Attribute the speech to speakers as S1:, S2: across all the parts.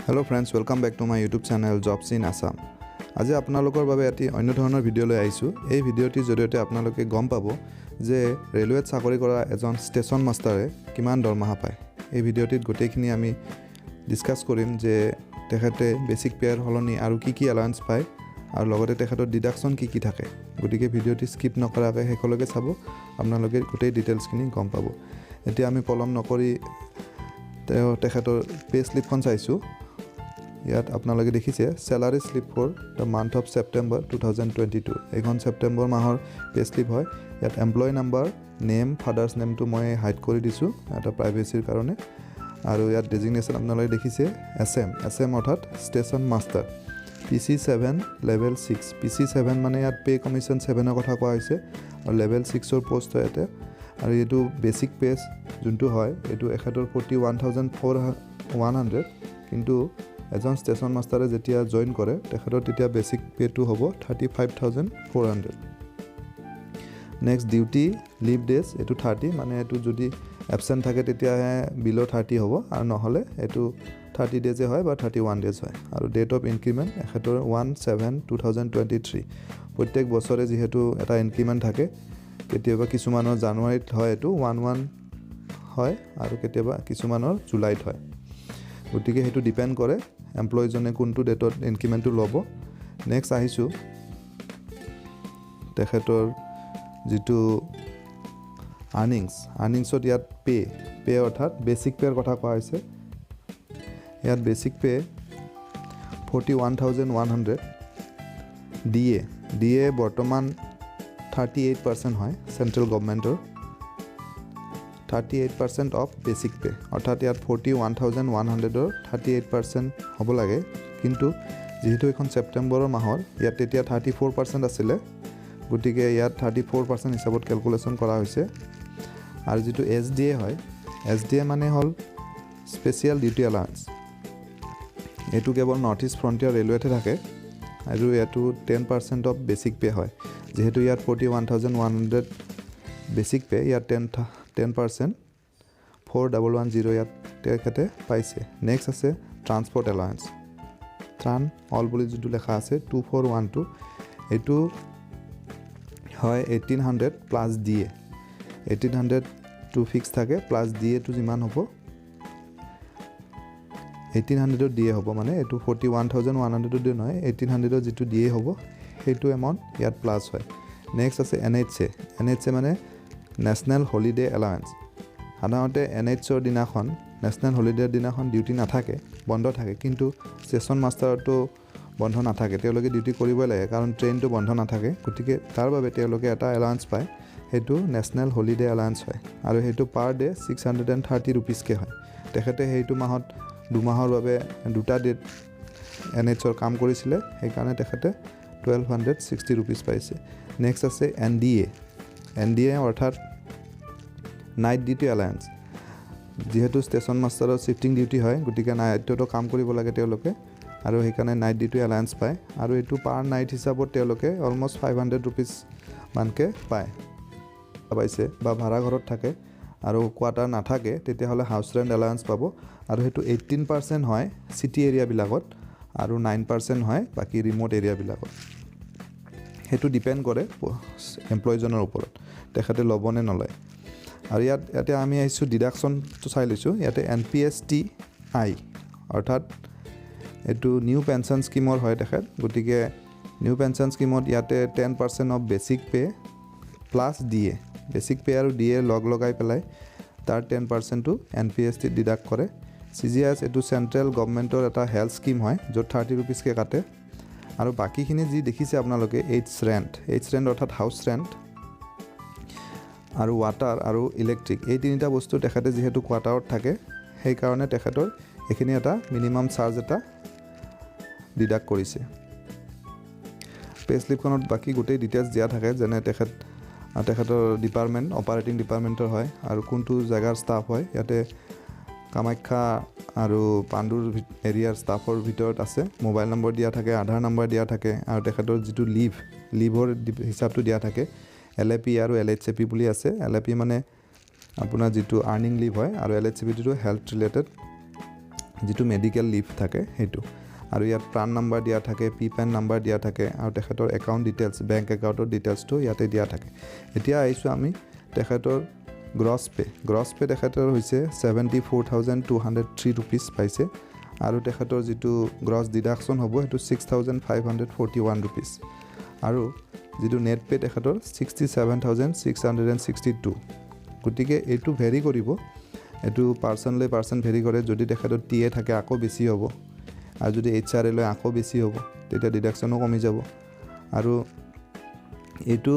S1: Hello friends, welcome back to my YouTube channel Jobs in Assam. আজি আপোনালোকৰ বাবে এটি অন্য ধৰণৰ ভিডিঅ' লৈ আহিছোঁ। এই ভিডিঅ'টিৰ জৰিয়তে আপোনালোকে গম পাব যে ৰেলৱেত চাকৰি কৰা এজন ষ্টেচন মাষ্টাৰে কিমান দৰমহা পায়। এই ভিডিঅ'টিত গোটেইখিনি আমি ডিসকাস কৰিম যে তেখেতে বেসিক পেয়াৰ হলনি আৰু কি এলাউন্স পায় আৰু লগতে তেখেতৰ ডিডাকশন কি থাকে। গতিকে ভিডিঅ'টি স্কিপ নকৰাকৈ শেষলৈকে চাব, আপোনালোকে গোটেই ডিটেইলছখিনি গম পাব। এতিয়া আমি পলম নকৰি তেখেতৰ পে স্লিপখন চাইছোঁ। ইয়াত আপোনালোকে দেখিছে salary slip for the month of September 2022। এখন সেপ্টেম্বৰ মাহৰ পে স্লিপ হয়। ইয়াত এমপ্লয় নাম্বাৰ, নেম, ফাদাৰ্স নেমটো মই হাইড কৰি দিছোঁ এটা প্ৰাইভেচিৰ কাৰণে। আৰু ইয়াত ডেজিগনেশ্যন আপোনালোকে দেখিছে এছএম অৰ্থাৎ station master PC7 level 6। PC7 মানে ইয়াত পে কমিশ্যন 7ৰ কথা কোৱা হৈছে আৰু লেভেল 6ৰ পোষ্ট হয় ইয়াতে। আৰু এইটো বেসিক পে যোনটো হয় এইটো এখেতৰ 41,100, কিন্তু এজন ষ্টেচন মাষ্টাৰে যেতিয়া জয়েন কৰে তেখেতৰ তেতিয়া বেসিক পেটো হ'ব 35,400। নেক্সট ডিউটি লিভ ডেজ এইটো 30, মানে এইটো যদি এবসেন্ট থাকে তেতিয়াহে বিলো 30 হ'ব, আৰু নহ'লে এইটো 30 ডেজে হয় বা 31 ডেজ হয়। আৰু ডেট অফ ইনক্ৰিমেণ্ট এখেতৰ 1/7/2023। প্ৰত্যেক বছৰে যিহেতু এটা ইনক্ৰিমেণ্ট থাকে, কেতিয়াবা কিছুমানৰ জানুৱাৰীত হয়, এইটো 1/1 হয়, আৰু কেতিয়াবা কিছুমানৰ জুলাইত হয়। গতিকে সেইটো ডিপেণ্ড কৰে এমপ্লয়জনে কোনটো ডেটত ইনক্ৰিমেণ্টটো ল'ব। নেক্সট আহিছোঁ তেখেতৰ যিটো আৰ্নিংছত ইয়াত পে অৰ্থাৎ বেসিক পেৰ কথা কোৱা হৈছে। ইয়াত বেসিক পে 41,100। ডিএ বৰ্তমান 38% হয় চেন্ট্ৰেল গভৰ্ণমেণ্টৰ। 38% অফ বেসিক পে অৰ্থাৎ ইয়াত 41,100ৰ 38% হ'ব লাগে, কিন্তু যেহেতু এখন সেপ্টেম্বৰৰ মাহৰ ইয়াত তেতিয়া 34% আছিলে, গতিকে ইয়াত 34% হিচাপত ক্যালকুলেশন কৰা হৈছে। আৰু যেটো SDA হয়, SDA মানে হ'ল স্পেচিয়েল ডিউটি এলাউন্স। এইটো কেৱল নৰ্থ ইষ্ট ফ্ৰণ্টিয়াৰ ৰেলৱেতে থাকে আৰু ইয়াতো 10% অফ বেসিক পে হয়। যেহেতু ইয়াত 41,100 বেসিক পে, ইয়াত 10% 4,110 ইয়াত তেখেতে পাইছে। নেক্সট আছে ট্ৰান্সপৰ্ট এলাউন্স, ট্ৰান অল বুলি যিটো লেখা আছে 2412, এইটো হয় 1800 প্লাছ ডিএ। 1800 টু ফিক্স থাকে, প্লাছ ডিএটো যিমান হ'ব 1800ৰ ডিএ হ'ব, মানে এইটো 41,100 নহয়, 1800ৰ যিটো ডিএ হ'ব সেইটো এমাউণ্ট ইয়াত প্লাছ হয়। নেক্সট আছে NHA মানে নেশ্যনেল হলিডে এলাউন্স। সাধাৰণতে NHৰ দিনাখন, নেশ্যনেল হলিডেৰ দিনাখন ডিউটি নাথাকে, বন্ধ থাকে, কিন্তু ষ্টেচন মাষ্টাৰতো বন্ধ নাথাকে, তেওঁলোকে ডিউটি কৰিবই লাগে কাৰণ ট্ৰেইনটো বন্ধ নাথাকে। গতিকে তাৰ বাবে তেওঁলোকে এটা এলাউন্স পায়, সেইটো নেশ্যনেল হলিডে এলাউন্স হয়, আৰু সেইটো পাৰ ডে 630 ৰুপিজকৈ হয়। তেখেতে সেইটো মাহত 2 মাহৰ বাবে 2টা ডেট NHৰ কাম কৰিছিলে, সেইকাৰণে তেখেতে 1260 ৰুপিজ পাইছে। নেক্সট আছে NDA অৰ্থাৎ নাইট ডিউটি এলাউন্স। যেহেতু ষ্টেচন মাষ্টাৰৰ শিফটিং ডিউটি হয়, গতিকে নাইটতো কাম কৰিব লাগে তেওঁলোকে, আৰু সেইকাৰণে নাইট ডিউটি এলাউন্স পায়, আৰু এইটো পাৰ নাইট হিচাপত তেওঁলোকে অলমষ্ট 500 ৰুপিজ মানকৈ পাইছে। বা ভাড়া ঘৰত থাকে আৰু কোৱাৰ্টাৰ নাথাকে তেতিয়াহ'লে হাউচ ৰেণ্ট এলাউন্স পাব, আৰু সেইটো 18% হয় চিটি এৰিয়াবিলাকত আৰু 9% হয় বাকী ৰিম'ট এৰিয়াবিলাকত। সেইটো ডিপেণ্ড কৰে এমপ্লয়জনৰ ওপৰত তেখেতে ল'ব নে নলয়। আৰু ইয়াতে আমি আহিছোঁ ডিডাকশ্যনটো চাই লৈছোঁ। ইয়াতে NPSTI অৰ্থাৎ এইটো নিউ পেঞ্চন স্কিমৰ হয় তেখেত। গতিকে নিউ পেঞ্চন স্কিমত ইয়াতে 10% of basic pay plus DA, basic pay আৰু ডিএ লগাই পেলাই তাৰ 10%টো NPST ডিডাক্ট কৰে। CGS এইটো চেণ্ট্ৰেল গভৰ্ণমেণ্টৰ এটা হেল্থ স্কিম হয়, য'ত 30 ৰুপিজকৈ কাটে। আৰু বাকীখিনি যি দেখিছে আপোনালোকে এইচ ৰেণ্ট অৰ্থাৎ হাউচ ৰেণ্ট আৰু ৱাটাৰ আৰু ইলেক্ট্ৰিক, এই তিনিটা বস্তু তেখেতে যিহেতু কোৱাৰ্টাৰত থাকে, সেইকাৰণে তেখেতৰ এইখিনি এটা মিনিমাম চাৰ্জ এটা ডিডাক্ট কৰিছে। পে স্লিপখনত বাকী গোটেই ডিটেইলছ দিয়া থাকে, যেনে তেখেতৰ ডিপাৰ্টমেণ্ট অপাৰেটিং ডিপাৰ্টমেণ্টৰ হয় আৰু কোনটো জেগাৰ ষ্টাফ হয়। ইয়াতে কামাখ্যা আৰু পাণ্ডুৰ এৰিয়াৰ ষ্টাফৰ ভিতৰত আছে। মোবাইল নম্বৰ দিয়া থাকে, আধাৰ নম্বৰ দিয়া থাকে, আৰু তেখেতৰ যিটো লিভৰ হিচাপটো দিয়া থাকে। LAP আৰু LHCP বুলি আছে। LAP মানে আপোনাৰ যিটো আৰ্নিং লিভ হয়, আৰু LHCPটো হেল্থ ৰিলেটেড যিটো মেডিকেল লিভ থাকে সেইটো আৰু ইয়াত প্ৰাণ নাম্বাৰ দিয়া থাকে PPAN নাম্বাৰ দিয়া থাকে আৰু তেখেতৰ একাউণ্ট ডিটেইলছ বেংক একাউণ্টৰ ডিটেইলছটো ইয়াতে দিয়া থাকে এতিয়া আহিছোঁ আমি তেখেতৰ গ্ৰছ পে তেখেতৰ হৈছে 74,203 rupees পাইছে আৰু তেখেতৰ যিটো গ্ৰছ ডিডাকশ্যন হ'ব সেইটো 6,541 rupees আৰু যিটো নেট পে তেখেতৰ 67,662 গতিকে এইটো ভেৰি কৰিব এইটো পাৰ্চনলৈ পাৰ্চন ভেৰি কৰে যদি তেখেতৰ TA থাকে আকৌ বেছি হ'ব আৰু যদি HR লৈ আকৌ বেছি হ'ব তেতিয়া ডিডাকশ্যনো কমি যাব আৰু এইটো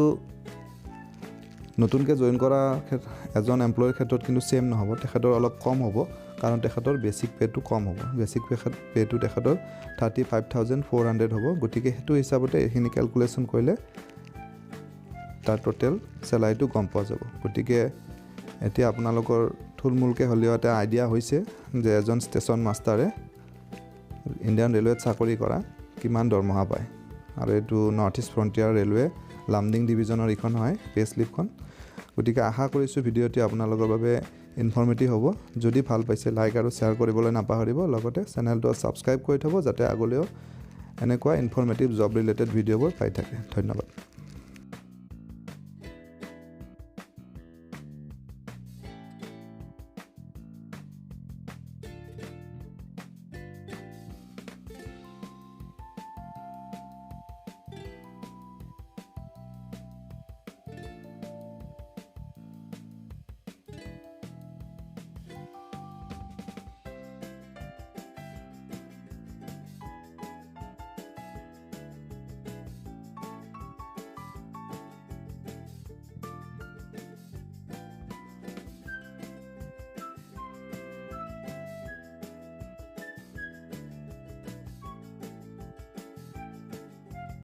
S1: নতুনকৈ জইন কৰা এজন এমপ্লয়িৰ ক্ষেত্ৰত কিন্তু সেম নহ'ব তেখেতৰ অলপ কম হ'ব কাৰণ তেখেতৰ বেচিক পেটো কম হ'ব বেচিক পেটো তেখেতৰ 35,400 হ'ব গতিকে সেইটো হিচাপতে এইখিনি ক্যালকুলেশ্যন কৰিলে তাৰ টোটেল চেলাৰীটো গম পোৱা যাব গতিকে এতিয়া আপোনালোকৰ থুলমূলকৈ হ'লেও এটা আইডিয়া হৈছে যে এজন ষ্টেচন মাষ্টাৰে ইণ্ডিয়ান ৰেলৱেত চাকৰি কৰা কিমান দৰমহা পায় আৰু এইটো North East Frontier Railway Lumding ডিভিজনৰ এইখন হয় পে স্লিপখন গতিকে আশা কৰিছোঁ ভিডিঅ'টি আপোনালোকৰ বাবে ইনফৰ্মেটিভ হ'ব যদি ভাল পাইছে লাইক আৰু শ্বেয়াৰ কৰিবলৈ নাপাহৰিব লগতে চেনেলটো ছাবস্ক্ৰাইব কৰি থ'ব যাতে আগলৈও এনেকুৱা ইনফৰ্মেটিভ জব ৰিলেটেড ভিডিঅ'বোৰ পাই থাকে ধন্যবাদ